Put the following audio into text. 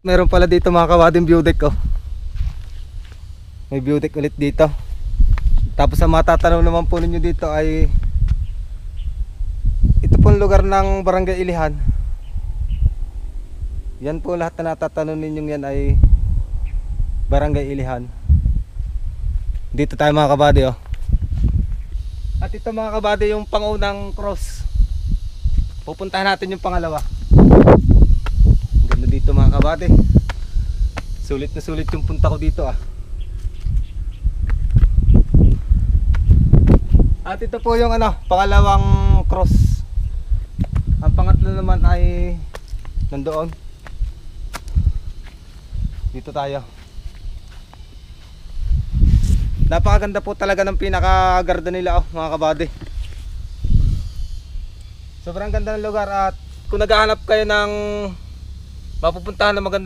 meron pala dito mga kawading view deck, oh. May view deck ulit dito. Tapos ang matatanong naman po ninyo dito ay ito pong lugar ng Barangay Ilihan. Yan po lahat na natatanong ninyong yan ay Barangay Ilihan. Dito tayo mga kabady, oh. At ito mga kabady yung pangunang cross. Pupuntahan natin yung pangalawa. Ang ganda dito mga kabady. Sulit na sulit yung punta ko dito, ah. At ito po yung pangalawang cross. Ang pangatlo naman ay nandoon. Dito tayo. Napakaganda po talaga ng pinaka-garden nila, oh, mga kabady. Sobrang ganda ng lugar at kung naghahanap kayo ng mapupuntahan na maganda